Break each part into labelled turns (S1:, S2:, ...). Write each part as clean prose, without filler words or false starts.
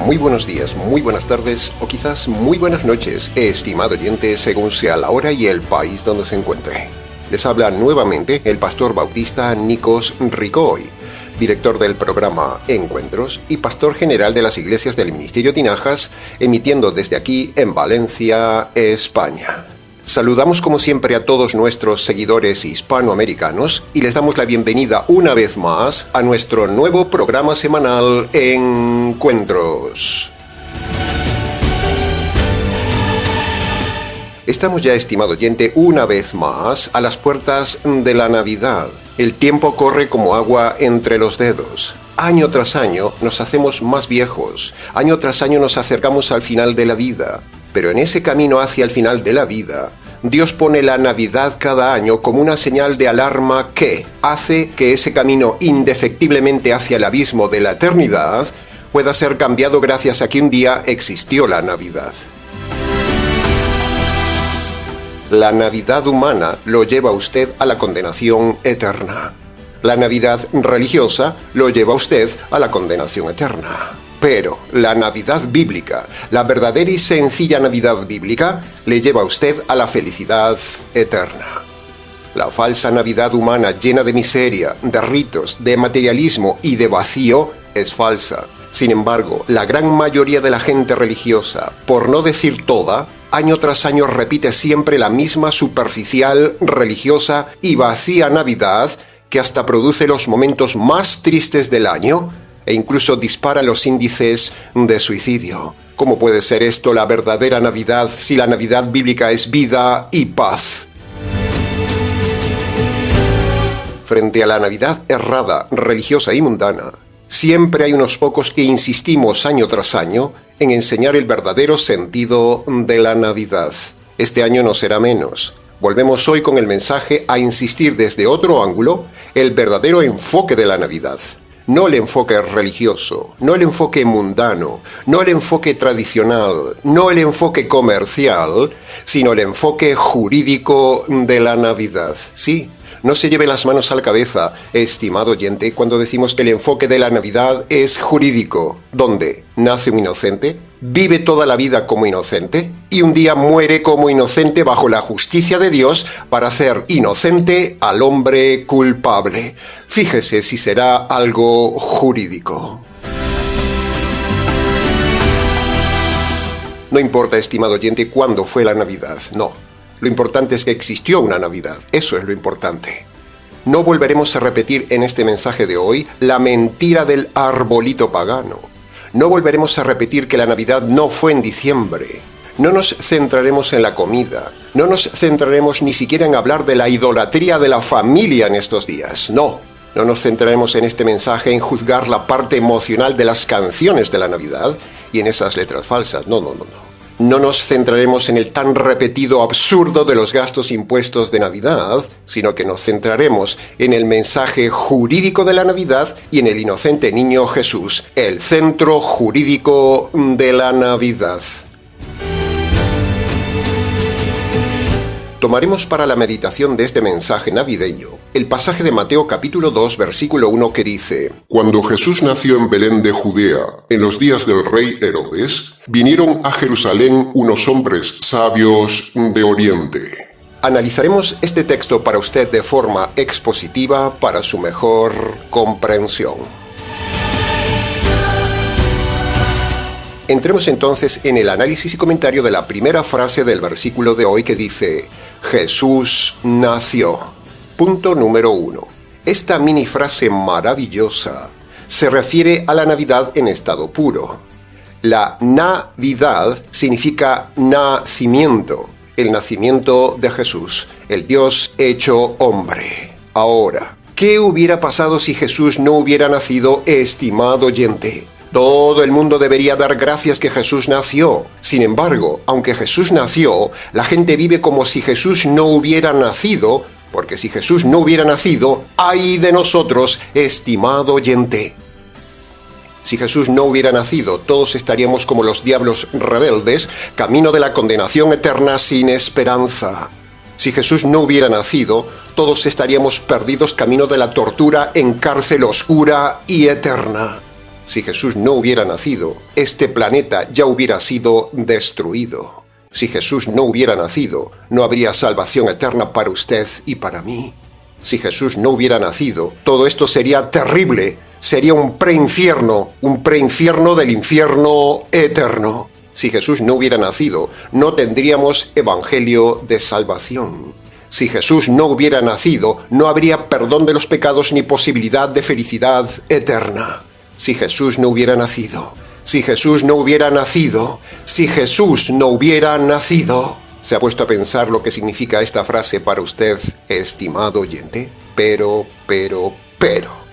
S1: muy buenos días, muy buenas tardes o quizás muy buenas noches, estimado oyente, según sea la hora y el país donde se encuentre. Les habla nuevamente el pastor bautista Nikos Ricoy, director del programa Encuentros y pastor general de las iglesias del Ministerio Tinajas, emitiendo desde aquí en Valencia, España. Saludamos como siempre a todos nuestros seguidores hispanoamericanos y les damos la bienvenida una vez más a nuestro nuevo programa semanal Encuentros. Estamos ya, estimado oyente, una vez más a las puertas de la Navidad. El tiempo corre como agua entre los dedos. Año tras año nos hacemos más viejos. Año tras año nos acercamos al final de la vida. Pero en ese camino hacia el final de la vida, Dios pone la Navidad cada año como una señal de alarma que hace que ese camino indefectiblemente hacia el abismo de la eternidad pueda ser cambiado gracias a que un día existió la Navidad. La Navidad humana lo lleva a usted a la condenación eterna. La Navidad religiosa lo lleva a usted a la condenación eterna. Pero la Navidad bíblica, la verdadera y sencilla Navidad bíblica, le lleva a usted a la felicidad eterna. La falsa Navidad humana llena de miseria, de ritos, de materialismo y de vacío es falsa. Sin embargo, la gran mayoría de la gente religiosa, por no decir toda, año tras año repite siempre la misma superficial, religiosa y vacía Navidad que hasta produce los momentos más tristes del año e incluso dispara los índices de suicidio. ¿Cómo puede ser esto la verdadera Navidad si la Navidad bíblica es vida y paz? Frente a la Navidad errada, religiosa y mundana, siempre hay unos pocos que insistimos año tras año en enseñar el verdadero sentido de la Navidad. Este año no será menos. Volvemos hoy con el mensaje a insistir desde otro ángulo el verdadero enfoque de la Navidad. No el enfoque religioso, no el enfoque mundano, no el enfoque tradicional, no el enfoque comercial, sino el enfoque jurídico de la Navidad. Sí, no se lleve las manos a la cabeza, estimado oyente, cuando decimos que el enfoque de la Navidad es jurídico. ¿Dónde? ¿Nace un inocente? ¿Vive toda la vida como inocente? Y un día muere como inocente bajo la justicia de Dios para hacer inocente al hombre culpable. Fíjese si será algo jurídico. No importa, estimado oyente, cuándo fue la Navidad, no. Lo importante es que existió una Navidad, eso es lo importante. No volveremos a repetir en este mensaje de hoy la mentira del arbolito pagano. No volveremos a repetir que la Navidad no fue en diciembre. No nos centraremos en la comida. No nos centraremos ni siquiera en hablar de la idolatría de la familia en estos días. No nos centraremos en este mensaje en juzgar la parte emocional de las canciones de la Navidad y en esas letras falsas. No. No nos centraremos en el tan repetido absurdo de los gastos impuestos de Navidad, sino que nos centraremos en el mensaje jurídico de la Navidad y en el inocente niño Jesús, el centro jurídico de la Navidad. Tomaremos para la meditación de este mensaje navideño el pasaje de Mateo capítulo 2, versículo 1 que dice: Cuando Jesús nació en Belén de Judea, en los días del rey Herodes, vinieron a Jerusalén unos hombres sabios de Oriente. Analizaremos este texto para usted de forma expositiva para su mejor comprensión. Entremos entonces en el análisis y comentario de la primera frase del versículo de hoy que dice: Jesús nació. Punto número 1. Esta mini frase maravillosa se refiere a la Navidad en estado puro. La Navidad significa nacimiento, el nacimiento de Jesús, el Dios hecho hombre. Ahora, ¿qué hubiera pasado si Jesús no hubiera nacido, estimado oyente? Todo el mundo debería dar gracias que Jesús nació. Sin embargo, aunque Jesús nació, la gente vive como si Jesús no hubiera nacido, porque si Jesús no hubiera nacido, ¡ay de nosotros, estimado oyente! Si Jesús no hubiera nacido, todos estaríamos como los diablos rebeldes, camino de la condenación eterna sin esperanza. Si Jesús no hubiera nacido, todos estaríamos perdidos camino de la tortura en cárcel oscura y eterna. Si Jesús no hubiera nacido, este planeta ya hubiera sido destruido. Si Jesús no hubiera nacido, no habría salvación eterna para usted y para mí. Si Jesús no hubiera nacido, todo esto sería terrible. Sería un preinfierno del infierno eterno. Si Jesús no hubiera nacido, no tendríamos evangelio de salvación. Si Jesús no hubiera nacido, no habría perdón de los pecados ni posibilidad de felicidad eterna. Si Jesús no hubiera nacido, si Jesús no hubiera nacido, si Jesús no hubiera nacido. ¿Se ha puesto a pensar lo que significa esta frase para usted, estimado oyente? Pero.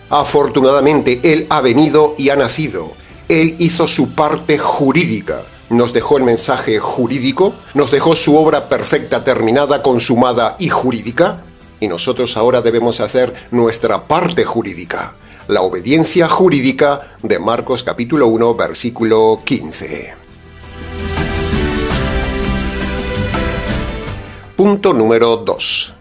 S1: Afortunadamente, Él ha venido y ha nacido. Él hizo su parte jurídica. Nos dejó el mensaje jurídico, nos dejó su obra perfecta, terminada, consumada y jurídica. Y nosotros ahora debemos hacer nuestra parte jurídica. La obediencia jurídica de Marcos capítulo 1, versículo 15. Punto número 2.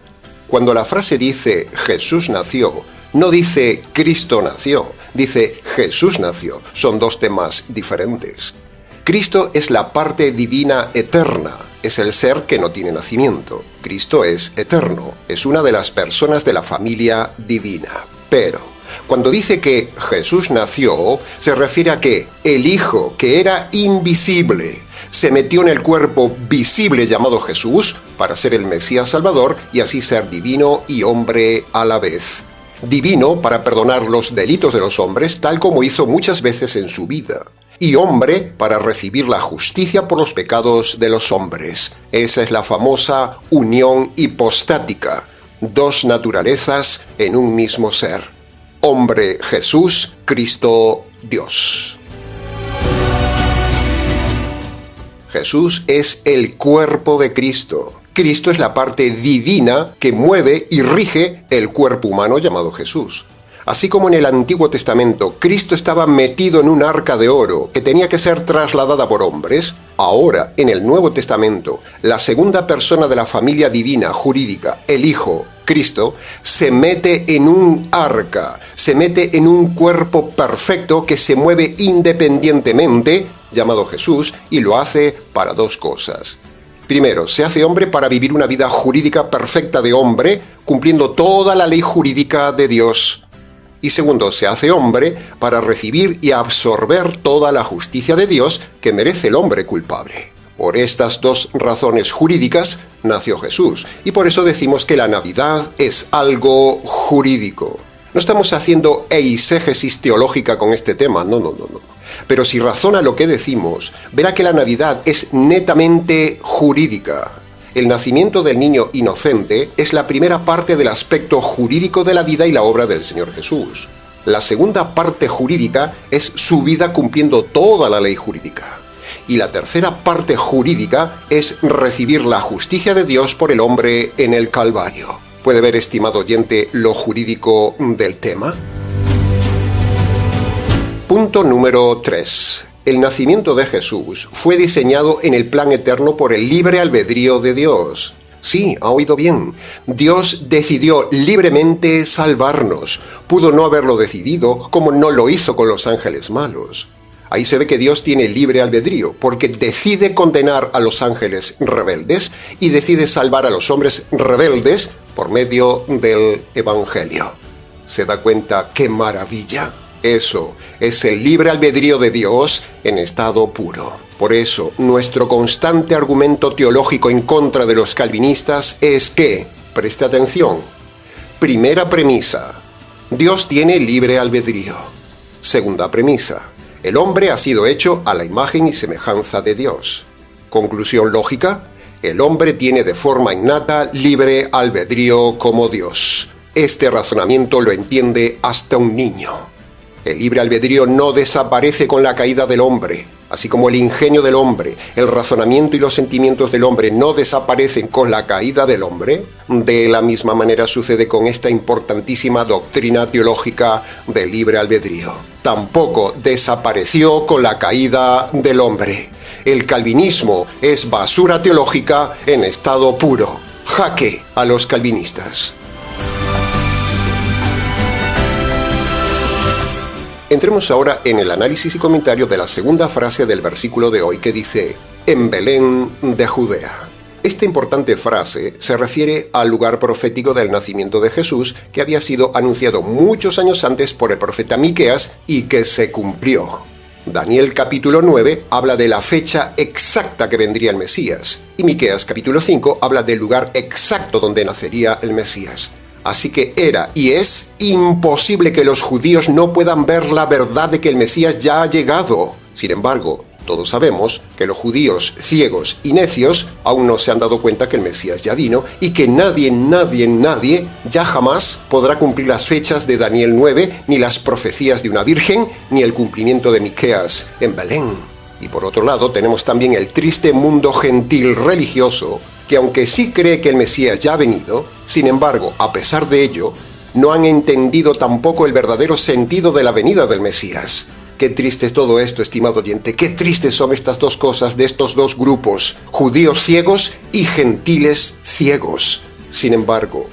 S1: Cuando la frase dice Jesús nació, no dice Cristo nació, dice Jesús nació. Son dos temas diferentes. Cristo es la parte divina eterna, es el ser que no tiene nacimiento. Cristo es eterno, es una de las personas de la familia divina. Pero cuando dice que Jesús nació, se refiere a que el Hijo, que era invisible, se metió en el cuerpo visible llamado Jesús para ser el Mesías Salvador y así ser divino y hombre a la vez. Divino para perdonar los delitos de los hombres, tal como hizo muchas veces en su vida. Y hombre para recibir la justicia por los pecados de los hombres. Esa es la famosa unión hipostática. Dos naturalezas en un mismo ser. Hombre Jesús, Cristo Dios. Jesús es el cuerpo de Cristo. Cristo es la parte divina que mueve y rige el cuerpo humano llamado Jesús. Así como en el Antiguo Testamento Cristo estaba metido en un arca de oro que tenía que ser trasladada por hombres, ahora en el Nuevo Testamento la segunda persona de la familia divina jurídica, el Hijo, Cristo, se mete en un arca, se mete en un cuerpo perfecto que se mueve independientemente, llamado Jesús, y lo hace para dos cosas. Primero, se hace hombre para vivir una vida jurídica perfecta de hombre, cumpliendo toda la ley jurídica de Dios. Y segundo, se hace hombre para recibir y absorber toda la justicia de Dios que merece el hombre culpable. Por estas dos razones jurídicas nació Jesús, y por eso decimos que la Navidad es algo jurídico. No estamos haciendo eisegesis teológica con este tema, no. Pero si razona lo que decimos, verá que la Navidad es netamente jurídica. El nacimiento del niño inocente es la primera parte del aspecto jurídico de la vida y la obra del Señor Jesús. La segunda parte jurídica es su vida cumpliendo toda la ley jurídica. Y la tercera parte jurídica es recibir la justicia de Dios por el hombre en el Calvario. ¿Puede ver, estimado oyente, lo jurídico del tema? Punto número 3. El nacimiento de Jesús fue diseñado en el plan eterno por el libre albedrío de Dios. Sí, ha oído bien. Dios decidió libremente salvarnos. Pudo no haberlo decidido, como no lo hizo con los ángeles malos. Ahí se ve que Dios tiene libre albedrío, porque decide condenar a los ángeles rebeldes y decide salvar a los hombres rebeldes por medio del Evangelio. ¿Se da cuenta qué maravilla? Eso es el libre albedrío de Dios en estado puro. Por eso, nuestro constante argumento teológico en contra de los calvinistas es que, preste atención, primera premisa, Dios tiene libre albedrío. Segunda premisa, el hombre ha sido hecho a la imagen y semejanza de Dios. Conclusión lógica, el hombre tiene de forma innata libre albedrío como Dios. Este razonamiento lo entiende hasta un niño. El libre albedrío no desaparece con la caída del hombre, así como el ingenio del hombre, el razonamiento y los sentimientos del hombre no desaparecen con la caída del hombre. De la misma manera sucede con esta importantísima doctrina teológica del libre albedrío. Tampoco desapareció con la caída del hombre. El calvinismo es basura teológica en estado puro. Jaque a los calvinistas. Entremos ahora en el análisis y comentario de la segunda frase del versículo de hoy que dice, en Belén de Judea. Esta importante frase se refiere al lugar profético del nacimiento de Jesús que había sido anunciado muchos años antes por el profeta Miqueas y que se cumplió. Daniel capítulo 9 habla de la fecha exacta que vendría el Mesías y Miqueas capítulo 5 habla del lugar exacto donde nacería el Mesías. Así que era y es imposible que los judíos no puedan ver la verdad de que el Mesías ya ha llegado. Sin embargo, todos sabemos que los judíos ciegos y necios aún no se han dado cuenta que el Mesías ya vino y que nadie ya jamás podrá cumplir las fechas de Daniel 9, ni las profecías de una virgen, ni el cumplimiento de Miqueas en Belén. Y por otro lado tenemos también el triste mundo gentil religioso, que aunque sí cree que el Mesías ya ha venido, sin embargo, a pesar de ello, no han entendido tampoco el verdadero sentido de la venida del Mesías. Qué triste es todo esto, estimado oyente, qué tristes son estas dos cosas de estos dos grupos, judíos ciegos y gentiles ciegos. Sin embargo,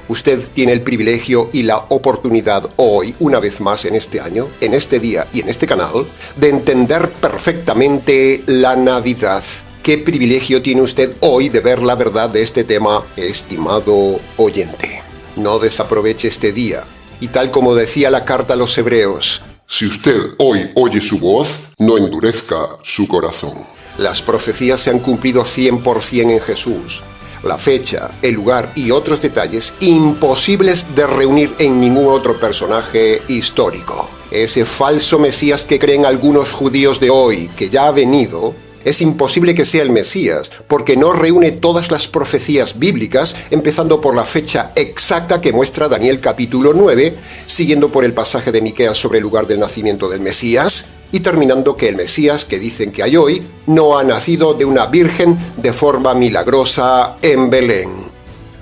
S1: usted tiene el privilegio y la oportunidad hoy, una vez más en este año, en este día y en este canal, de entender perfectamente la Navidad. ¿Qué privilegio tiene usted hoy de ver la verdad de este tema, estimado oyente? No desaproveche este día. Y tal como decía la carta a los Hebreos,
S2: si usted hoy oye su voz, no endurezca su corazón.
S1: Las profecías se han cumplido 100% en Jesús. La fecha, el lugar y otros detalles imposibles de reunir en ningún otro personaje histórico. Ese falso Mesías que creen algunos judíos de hoy, que ya ha venido, es imposible que sea el Mesías, porque no reúne todas las profecías bíblicas, empezando por la fecha exacta que muestra Daniel capítulo 9, siguiendo por el pasaje de Miqueas sobre el lugar del nacimiento del Mesías, y terminando que el Mesías que dicen que hay hoy no ha nacido de una virgen de forma milagrosa en Belén.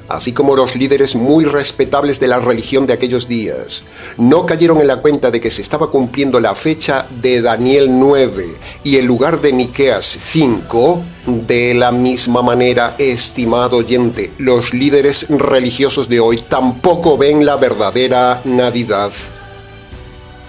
S1: Así como los líderes muy respetables de la religión de aquellos días no cayeron en la cuenta de que se estaba cumpliendo la fecha de Daniel 9 y el lugar de Miqueas 5, de la misma manera, estimado oyente, los líderes religiosos de hoy tampoco ven la verdadera Navidad.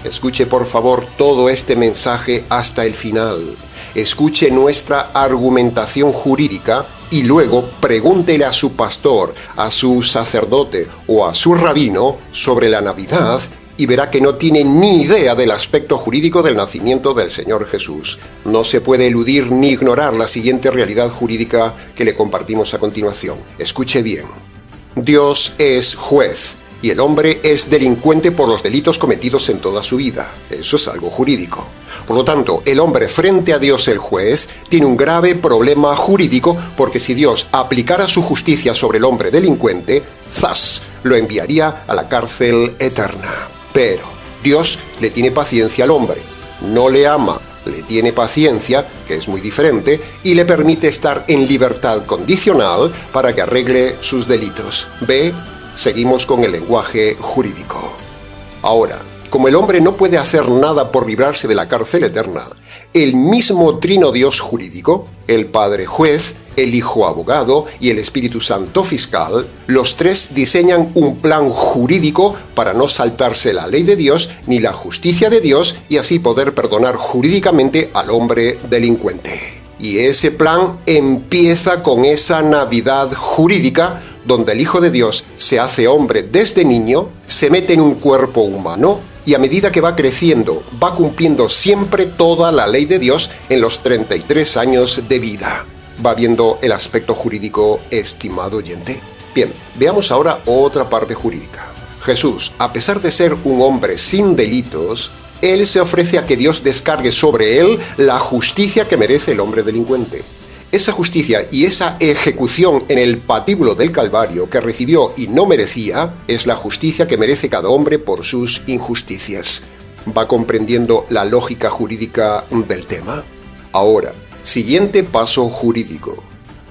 S1: Escuche por favor todo este mensaje hasta el final. Escuche nuestra argumentación jurídica y luego pregúntele a su pastor, a su sacerdote o a su rabino sobre la Navidad y verá que no tiene ni idea del aspecto jurídico del nacimiento del Señor Jesús. No se puede eludir ni ignorar la siguiente realidad jurídica que le compartimos a continuación. Escuche bien. Dios es juez y el hombre es delincuente por los delitos cometidos en toda su vida. Eso es algo jurídico. Por lo tanto, el hombre frente a Dios el juez tiene un grave problema jurídico porque si Dios aplicara su justicia sobre el hombre delincuente, ¡zas!, lo enviaría a la cárcel eterna. Pero Dios le tiene paciencia al hombre, no le ama, le tiene paciencia, que es muy diferente, y le permite estar en libertad condicional para que arregle sus delitos. ¿Ve? Seguimos con el lenguaje jurídico. Ahora, como el hombre no puede hacer nada por librarse de la cárcel eterna, el mismo trino Dios jurídico, el Padre juez, el Hijo abogado y el Espíritu Santo fiscal, los tres diseñan un plan jurídico para no saltarse la ley de Dios ni la justicia de Dios y así poder perdonar jurídicamente al hombre delincuente. Y ese plan empieza con esa Navidad jurídica donde el Hijo de Dios se hace hombre desde niño, se mete en un cuerpo humano y a medida que va creciendo, va cumpliendo siempre toda la ley de Dios en los 33 años de vida. ¿Va viendo el aspecto jurídico, estimado oyente? Bien, veamos ahora otra parte jurídica. Jesús, a pesar de ser un hombre sin delitos, Él se ofrece a que Dios descargue sobre Él la justicia que merece el hombre delincuente. Esa justicia y esa ejecución en el patíbulo del Calvario que recibió y no merecía es la justicia que merece cada hombre por sus injusticias. ¿Va comprendiendo la lógica jurídica del tema? Ahora, siguiente paso jurídico.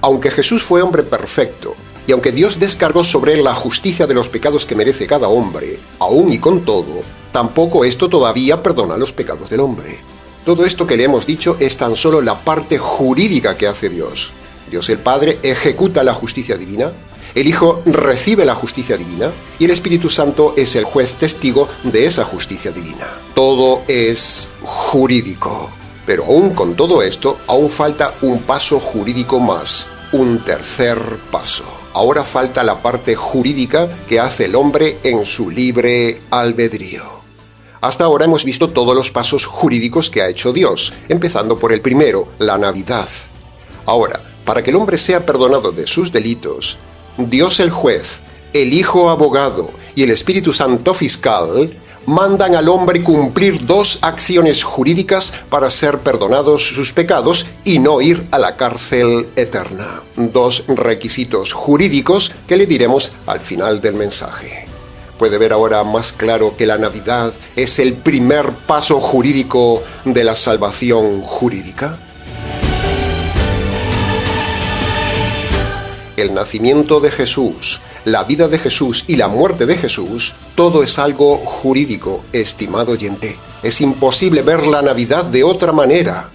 S1: Aunque Jesús fue hombre perfecto, y aunque Dios descargó sobre él la justicia de los pecados que merece cada hombre, aún y con todo, tampoco esto todavía perdona los pecados del hombre. Todo esto que le hemos dicho es tan solo la parte jurídica que hace Dios. Dios el Padre ejecuta la justicia divina, El Hijo recibe la justicia divina y el Espíritu Santo es el juez testigo de esa justicia divina. Todo es jurídico. Pero aún con todo esto, aún falta un paso jurídico más, un tercer paso. Ahora falta la parte jurídica que hace el hombre en su libre albedrío. Hasta ahora hemos visto todos los pasos jurídicos que ha hecho Dios, empezando por el primero, la Navidad. Ahora, para que el hombre sea perdonado de sus delitos, Dios el juez, el Hijo abogado y el Espíritu Santo fiscal mandan al hombre cumplir dos acciones jurídicas para ser perdonados sus pecados y no ir a la cárcel eterna. Dos requisitos jurídicos que le diremos al final del mensaje. ¿Puede ver ahora más claro que la Navidad es el primer paso jurídico de la salvación jurídica? El nacimiento de Jesús, la vida de Jesús y la muerte de Jesús, todo es algo jurídico, estimado oyente. Es imposible ver la Navidad de otra manera.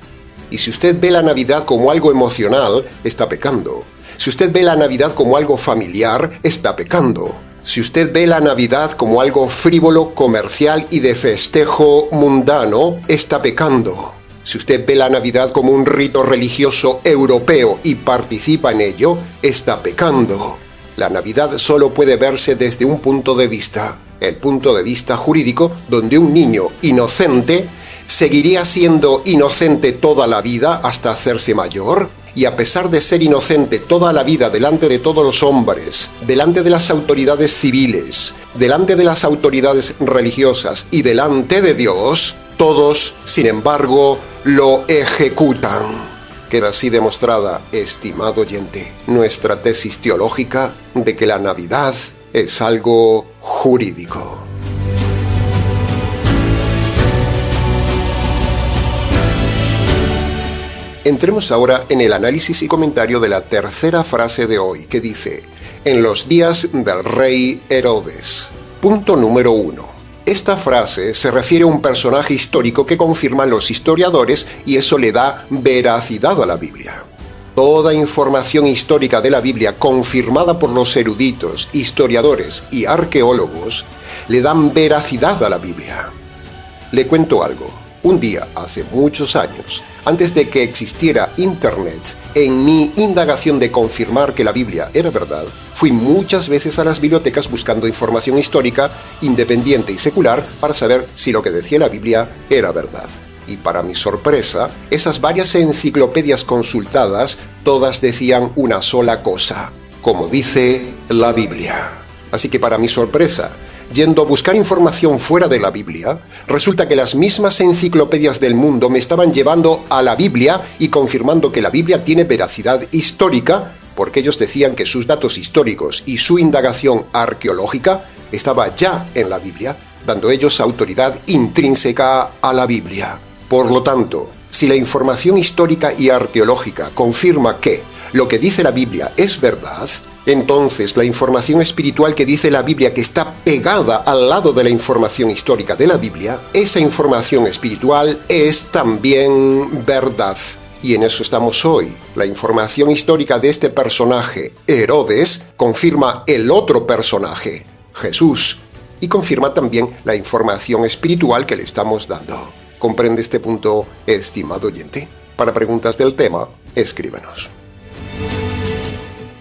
S1: Y si usted ve la Navidad como algo emocional, está pecando. Si usted ve la Navidad como algo familiar, está pecando. Si usted ve la Navidad como algo frívolo, comercial y de festejo mundano, está pecando. Si usted ve la Navidad como un rito religioso europeo y participa en ello, está pecando. La Navidad solo puede verse desde un punto de vista, el punto de vista jurídico, donde un niño inocente seguiría siendo inocente toda la vida hasta hacerse mayor, y a pesar de ser inocente toda la vida delante de todos los hombres, delante de las autoridades civiles, delante de las autoridades religiosas y delante de Dios, todos, sin embargo, lo ejecutan. Queda así demostrada, estimado oyente, nuestra tesis teológica de que la Navidad es algo jurídico. Entremos ahora en el análisis y comentario de la tercera frase de hoy, que dice: en los días del rey Herodes. Punto número 1. Esta frase se refiere a un personaje histórico que confirman los historiadores y eso le da veracidad a la Biblia. Toda información histórica de la Biblia confirmada por los eruditos, historiadores y arqueólogos le dan veracidad a la Biblia. Le cuento algo. Un día, hace muchos años, antes de que existiera Internet, en mi indagación de confirmar que la Biblia era verdad, fui muchas veces a las bibliotecas buscando información histórica, independiente y secular, para saber si lo que decía la Biblia era verdad. Y para mi sorpresa, esas varias enciclopedias consultadas, todas decían una sola cosa: como dice la Biblia. Así que para mi sorpresa, yendo a buscar información fuera de la Biblia, resulta que las mismas enciclopedias del mundo me estaban llevando a la Biblia y confirmando que la Biblia tiene veracidad histórica, porque ellos decían que sus datos históricos y su indagación arqueológica estaba ya en la Biblia, dando ellos autoridad intrínseca a la Biblia. Por lo tanto, si la información histórica y arqueológica confirma que lo que dice la Biblia es verdad, entonces la información espiritual que dice la Biblia, que está pegada al lado de la información histórica de la Biblia, esa información espiritual es también verdad. Y en eso estamos hoy. La información histórica de este personaje, Herodes, confirma el otro personaje, Jesús, y confirma también la información espiritual que le estamos dando. ¿Comprende este punto, estimado oyente? Para preguntas del tema, escríbenos.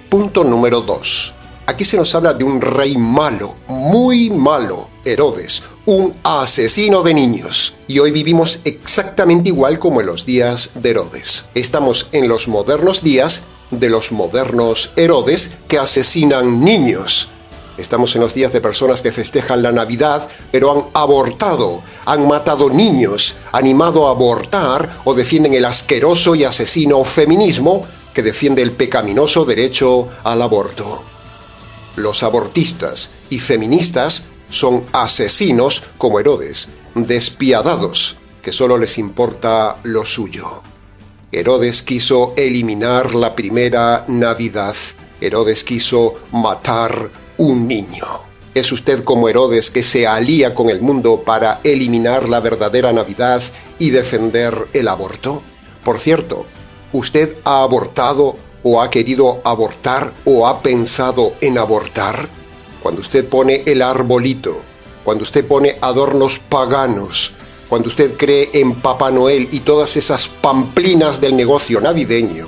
S1: Punto número 2. Aquí se nos habla de un rey malo, muy malo, Herodes, un asesino de niños. Y hoy vivimos exactamente igual como en los días de Herodes. Estamos en los modernos días de los modernos Herodes que asesinan niños. Estamos en los días de personas que festejan la Navidad, pero han abortado, han matado niños, animado a abortar o defienden el asqueroso y asesino feminismo que defiende el pecaminoso derecho al aborto. Los abortistas y feministas son asesinos como Herodes, despiadados, que solo les importa lo suyo. Herodes quiso eliminar la primera Navidad. Herodes quiso matar un niño. ¿Es usted como Herodes, que se alía con el mundo para eliminar la verdadera Navidad y defender el aborto? Por cierto, ¿usted ha abortado o ha querido abortar o ha pensado en abortar? Cuando usted pone el arbolito, cuando usted pone adornos paganos, cuando usted cree en Papá Noel y todas esas pamplinas del negocio navideño,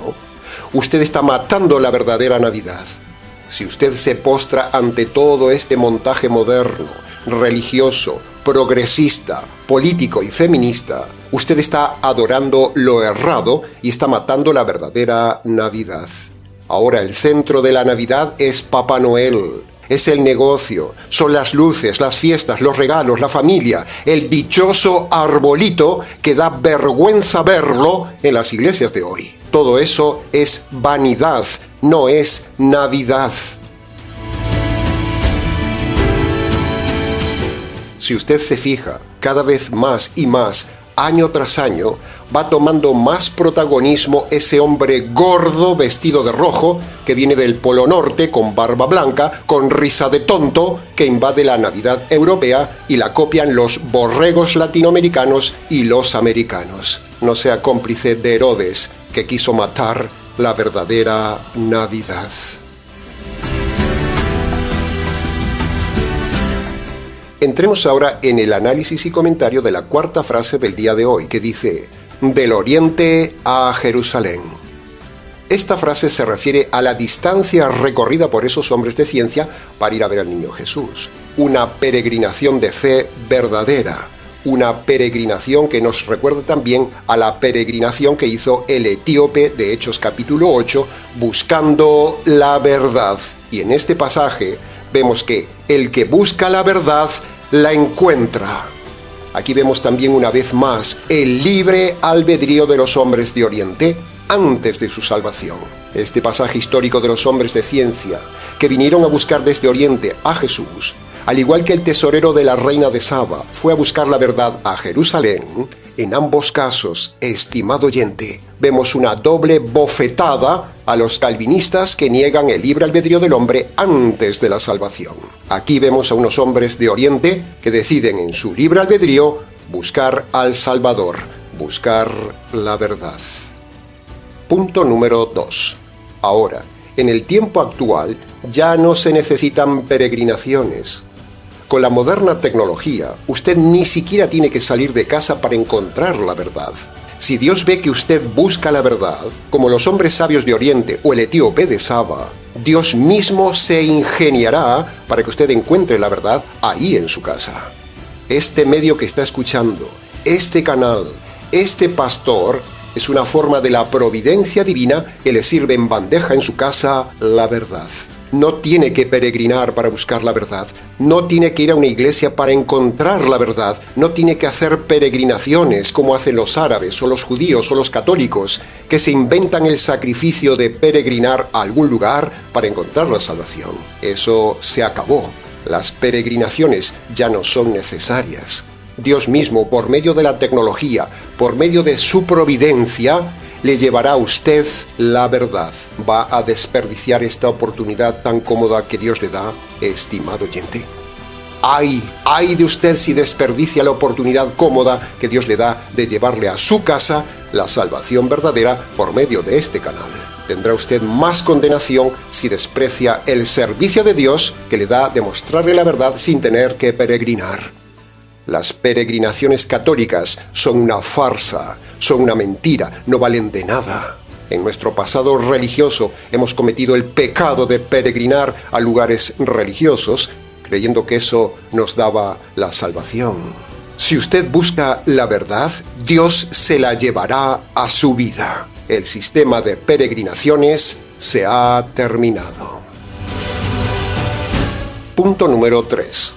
S1: usted está matando la verdadera Navidad. Si usted se postra ante todo este montaje moderno, religioso, progresista, político y feminista, usted está adorando lo errado y está matando la verdadera Navidad. Ahora el centro de la Navidad es Papá Noel. Es el negocio, son las luces, las fiestas, los regalos, la familia, el dichoso arbolito que da vergüenza verlo en las iglesias de hoy. Todo eso es vanidad, no es Navidad. Si usted se fija, cada vez más y más, año tras año, va tomando más protagonismo ese hombre gordo vestido de rojo que viene del Polo Norte con barba blanca, con risa de tonto, que invade la Navidad europea y la copian los borregos latinoamericanos y los americanos. No sea cómplice de Herodes, que quiso matar la verdadera Navidad. Entremos ahora en el análisis y comentario de la cuarta frase del día de hoy, que dice: del oriente a Jerusalén. Esta frase se refiere a la distancia recorrida por esos hombres de ciencia para ir a ver al niño Jesús. Una peregrinación de fe verdadera. Una peregrinación que nos recuerda también a la peregrinación que hizo el etíope de Hechos capítulo 8, buscando la verdad. Y en este pasaje vemos que el que busca la verdad la encuentra. Aquí vemos también una vez más el libre albedrío de los hombres de Oriente antes de su salvación. Este pasaje histórico de los hombres de ciencia que vinieron a buscar desde Oriente a Jesús, al igual que el tesorero de la reina de Saba fue a buscar la verdad a Jerusalén, en ambos casos, estimado oyente, vemos una doble bofetada a los calvinistas que niegan el libre albedrío del hombre antes de la salvación. Aquí vemos a unos hombres de Oriente que deciden en su libre albedrío buscar al Salvador, buscar la verdad. Punto número 2. Ahora, en el tiempo actual ya no se necesitan peregrinaciones. Con la moderna tecnología, usted ni siquiera tiene que salir de casa para encontrar la verdad. Si Dios ve que usted busca la verdad, como los hombres sabios de Oriente o el etíope de Saba, Dios mismo se ingeniará para que usted encuentre la verdad ahí en su casa. Este medio que está escuchando, este canal, este pastor, es una forma de la providencia divina que le sirve en bandeja en su casa la verdad. No tiene que peregrinar para buscar la verdad, no tiene que ir a una iglesia para encontrar la verdad, no tiene que hacer peregrinaciones como hacen los árabes o los judíos o los católicos, que se inventan el sacrificio de peregrinar a algún lugar para encontrar la salvación. Eso se acabó. Las peregrinaciones ya no son necesarias. Dios mismo, por medio de la tecnología, por medio de su providencia, le llevará a usted la verdad. ¿Va a desperdiciar esta oportunidad tan cómoda que Dios le da, estimado oyente? ¡Ay de usted si desperdicia la oportunidad cómoda que Dios le da de llevarle a su casa la salvación verdadera por medio de este canal! Tendrá usted más condenación si desprecia el servicio de Dios que le da de mostrarle la verdad sin tener que peregrinar. Las peregrinaciones católicas son una farsa, son una mentira, no valen de nada. En nuestro pasado religioso hemos cometido el pecado de peregrinar a lugares religiosos, creyendo que eso nos daba la salvación. Si usted busca la verdad, Dios se la llevará a su vida. El sistema de peregrinaciones se ha terminado. Punto número 3.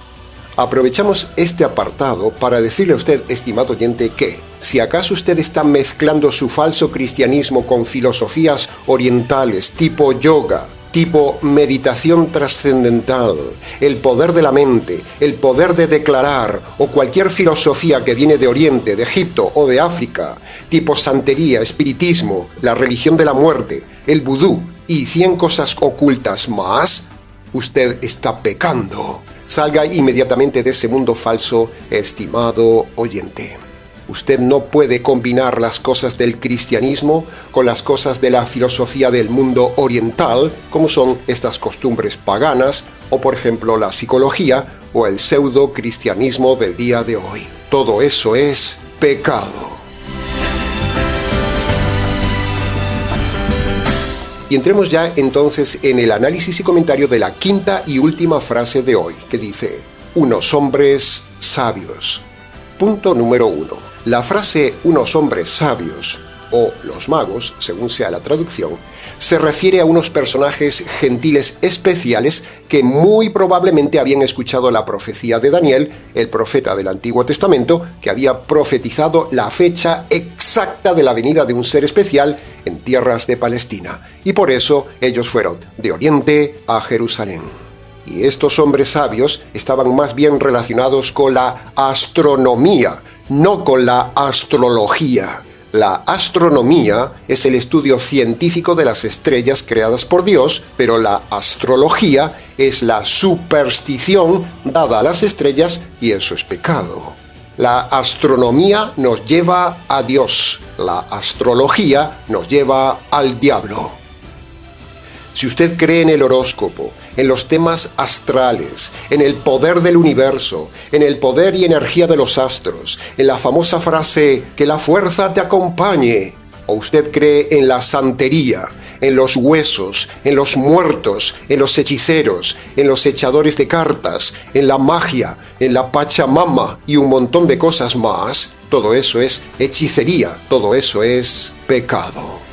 S1: Aprovechamos este apartado para decirle a usted, estimado oyente, que si acaso usted está mezclando su falso cristianismo con filosofías orientales tipo yoga, tipo meditación trascendental, el poder de la mente, el poder de declarar o cualquier filosofía que viene de Oriente, de Egipto o de África, tipo santería, espiritismo, la religión de la muerte, el vudú y 100 cosas ocultas más, usted está pecando. Salga inmediatamente de ese mundo falso, estimado oyente. Usted no puede combinar las cosas del cristianismo con las cosas de la filosofía del mundo oriental, como son estas costumbres paganas, o por ejemplo la psicología o el pseudo-cristianismo del día de hoy. Todo eso es pecado. Y entremos ya entonces en el análisis y comentario de la quinta y última frase de hoy, que dice: unos hombres sabios. Punto número 1. La frase unos hombres sabios, o los magos, según sea la traducción, se refiere a unos personajes gentiles especiales que muy probablemente habían escuchado la profecía de Daniel, el profeta del Antiguo Testamento, que había profetizado la fecha exacta de la venida de un ser especial en tierras de Palestina. Y por eso ellos fueron de Oriente a Jerusalén. Y estos hombres sabios estaban más bien relacionados con la astronomía, no con la astrología. La astronomía es el estudio científico de las estrellas creadas por Dios, pero la astrología es la superstición dada a las estrellas y eso es pecado. La astronomía nos lleva a Dios, la astrología nos lleva al diablo. Si usted cree en el horóscopo, en los temas astrales, en el poder del universo, en el poder y energía de los astros, en la famosa frase «que la fuerza te acompañe», o usted cree en la santería, en los huesos, en los muertos, en los hechiceros, en los echadores de cartas, en la magia, en la Pachamama y un montón de cosas más, todo eso es hechicería, todo eso es pecado.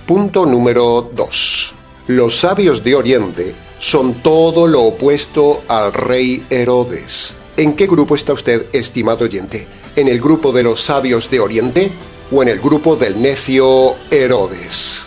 S1: Punto número 2. Los sabios de Oriente son todo lo opuesto al rey Herodes. ¿En qué grupo está usted, estimado oyente? ¿En el grupo de los sabios de Oriente o en el grupo del necio Herodes?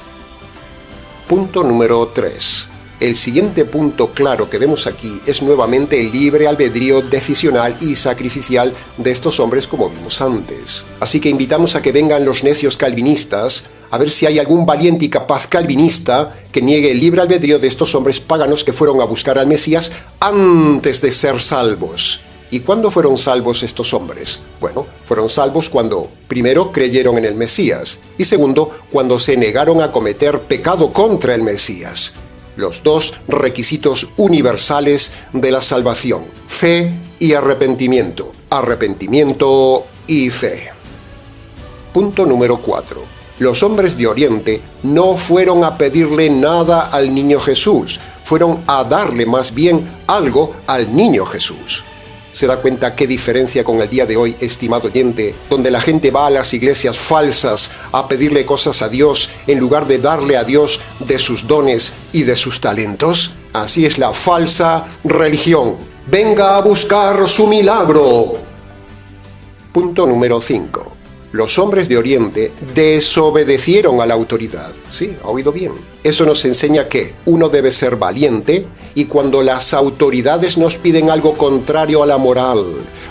S1: Punto número 3. El siguiente punto claro que vemos aquí es nuevamente el libre albedrío decisional y sacrificial de estos hombres como vimos antes. Así que invitamos a que vengan los necios calvinistas a ver si hay algún valiente y capaz calvinista que niegue el libre albedrío de estos hombres paganos que fueron a buscar al Mesías antes de ser salvos. ¿Y cuándo fueron salvos estos hombres? Bueno, fueron salvos cuando, primero, creyeron en el Mesías y segundo, cuando se negaron a cometer pecado contra el Mesías. Los dos requisitos universales de la salvación: fe y arrepentimiento. Arrepentimiento y fe. Punto número 4. Los hombres de Oriente no fueron a pedirle nada al niño Jesús, fueron a darle más bien algo al niño Jesús. ¿Se da cuenta qué diferencia con el día de hoy, estimado oyente, donde la gente va a las iglesias falsas a pedirle cosas a Dios en lugar de darle a Dios de sus dones y de sus talentos? Así es la falsa religión. ¡Venga a buscar su milagro! Punto número 5. Los hombres de Oriente desobedecieron a la autoridad. Sí, ha oído bien. Eso nos enseña que uno debe ser valiente y cuando las autoridades nos piden algo contrario a la moral,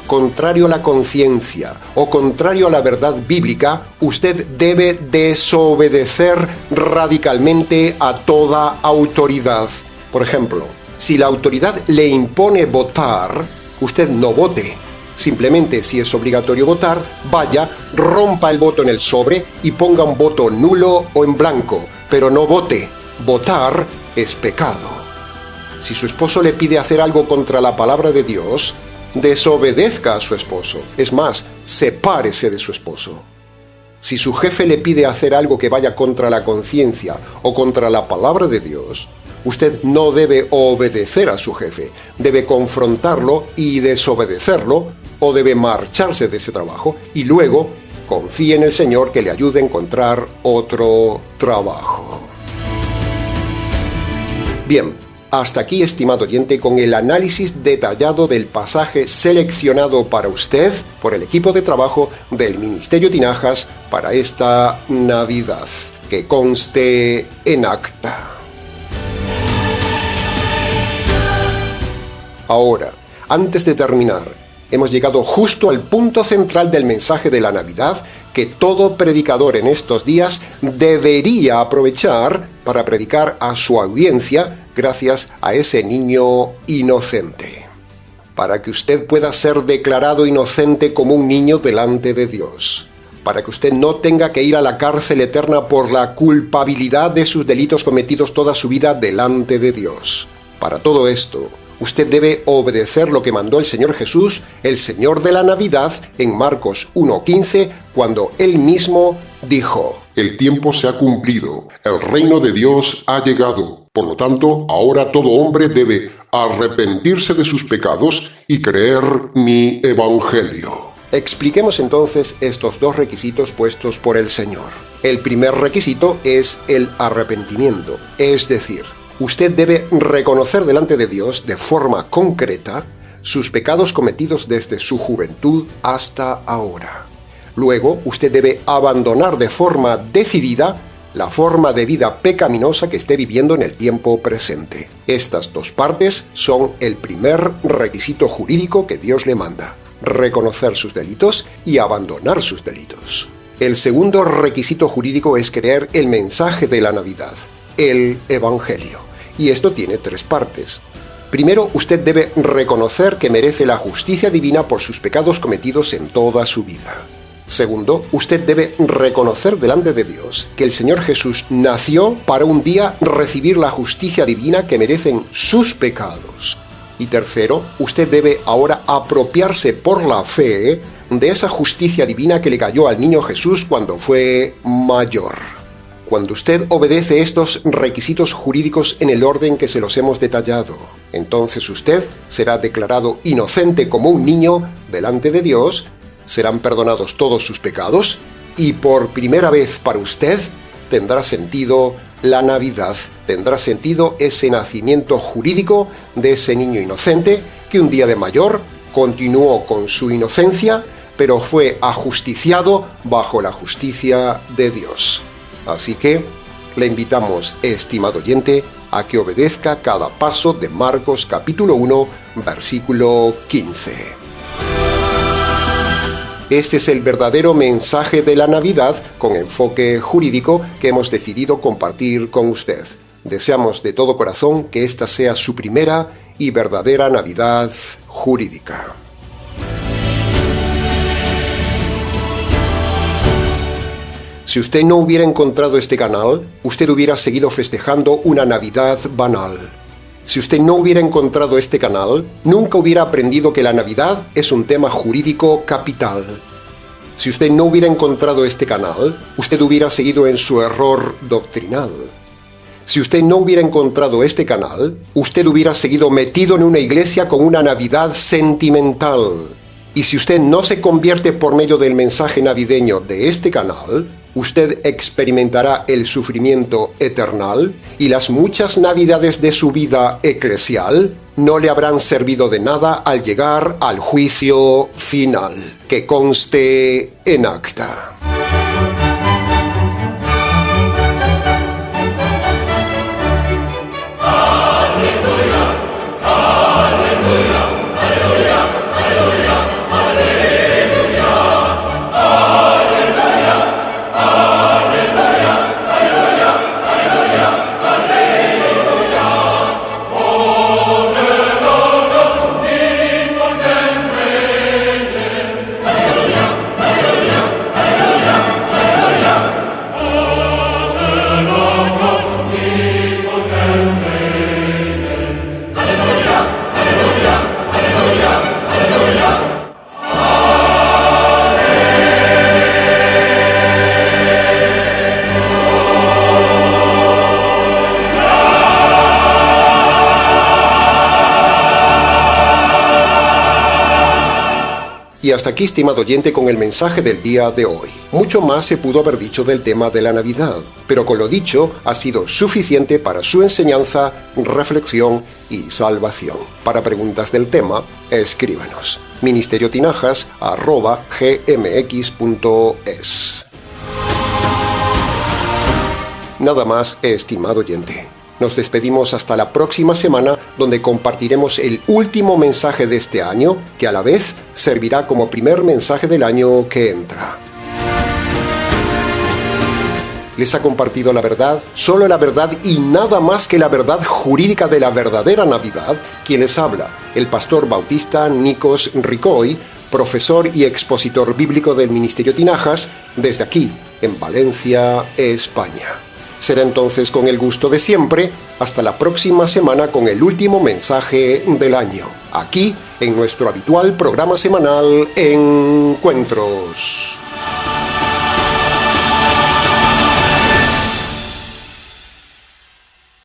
S1: contrario a la conciencia o contrario a la verdad bíblica, usted debe desobedecer radicalmente a toda autoridad. Por ejemplo, si la autoridad le impone votar, usted no vote. Simplemente, si es obligatorio votar, vaya, rompa el voto en el sobre y ponga un voto nulo o en blanco, pero no vote. Votar es pecado. Si su esposo le pide hacer algo contra la palabra de Dios, desobedezca a su esposo. Es más, sepárese de su esposo. Si su jefe le pide hacer algo que vaya contra la conciencia o contra la palabra de Dios, usted no debe obedecer a su jefe, debe confrontarlo y desobedecerlo, o debe marcharse de ese trabajo y luego confíe en el Señor que le ayude a encontrar otro trabajo. Bien, hasta aquí, estimado oyente, con el análisis detallado del pasaje seleccionado para usted por el equipo de trabajo del Ministerio Tinajas para esta Navidad, que conste en acta. Ahora, antes de terminar, hemos llegado justo al punto central del mensaje de la Navidad que todo predicador en estos días debería aprovechar para predicar a su audiencia gracias a ese niño inocente. para que usted pueda ser declarado inocente como un niño delante de Dios, para que usted no tenga que ir a la cárcel eterna por la culpabilidad de sus delitos cometidos toda su vida delante de Dios. Para todo esto, usted debe obedecer lo que mandó el Señor Jesús, el Señor de la Navidad, en Marcos 1:15, cuando Él mismo dijo:
S2: El tiempo se ha cumplido, el reino de Dios ha llegado. Por lo tanto, ahora todo hombre debe arrepentirse de sus pecados y creer mi evangelio.
S1: Expliquemos entonces estos dos requisitos puestos por el Señor. El primer requisito es el arrepentimiento, es decir, usted debe reconocer delante de Dios de forma concreta sus pecados cometidos desde su juventud hasta ahora. Luego, usted debe abandonar de forma decidida la forma de vida pecaminosa que esté viviendo en el tiempo presente. Estas dos partes son el primer requisito jurídico que Dios le manda: reconocer sus delitos y abandonar sus delitos. El segundo requisito jurídico es creer el mensaje de la Navidad, el Evangelio. Y esto tiene tres partes. Primero, usted debe reconocer que merece la justicia divina por sus pecados cometidos en toda su vida. Segundo, usted debe reconocer delante de Dios que el Señor Jesús nació para un día recibir la justicia divina que merecen sus pecados. Y tercero, usted debe ahora apropiarse por la fe de esa justicia divina que le cayó al niño Jesús cuando fue mayor. Cuando usted obedece estos requisitos jurídicos en el orden que se los hemos detallado, entonces usted será declarado inocente como un niño delante de Dios, serán perdonados todos sus pecados y por primera vez para usted tendrá sentido la Navidad, tendrá sentido ese nacimiento jurídico de ese niño inocente que un día de mayor continuó con su inocencia, pero fue ajusticiado bajo la justicia de Dios. Así que le invitamos, estimado oyente, a que obedezca cada paso de Marcos capítulo 1, versículo 15. Este es el verdadero mensaje de la Navidad con enfoque jurídico que hemos decidido compartir con usted. Deseamos de todo corazón que esta sea su primera y verdadera Navidad jurídica. Si usted no hubiera encontrado este canal, usted hubiera seguido festejando una Navidad banal. Si usted no hubiera encontrado este canal, nunca hubiera aprendido que la Navidad es un tema jurídico capital. Si usted no hubiera encontrado este canal, usted hubiera seguido en su error doctrinal. Si usted no hubiera encontrado este canal, usted hubiera seguido metido en una iglesia con una Navidad sentimental. Y si usted no se convierte por medio del mensaje navideño de este canal, usted experimentará el sufrimiento eternal y las muchas navidades de su vida eclesial no le habrán servido de nada al llegar al juicio final, que conste en acta. Y hasta aquí, estimado oyente, con el mensaje del día de hoy. Mucho más se pudo haber dicho del tema de la Navidad, pero con lo dicho ha sido suficiente para su enseñanza, reflexión y salvación. Para preguntas del tema, escríbanos. ministeriotinajas@gmx.es. Nada más, estimado oyente. Nos despedimos hasta la próxima semana, donde compartiremos el último mensaje de este año, que a la vez servirá como primer mensaje del año que entra. Les ha compartido la verdad, solo la verdad y nada más que la verdad jurídica de la verdadera Navidad, quien les habla, el pastor bautista Nikos Ricoy, profesor y expositor bíblico del Ministerio Tinajas, desde aquí, en Valencia, España. Será entonces con el gusto de siempre, hasta la próxima semana con el último mensaje del año, aquí en nuestro habitual programa semanal Encuentros.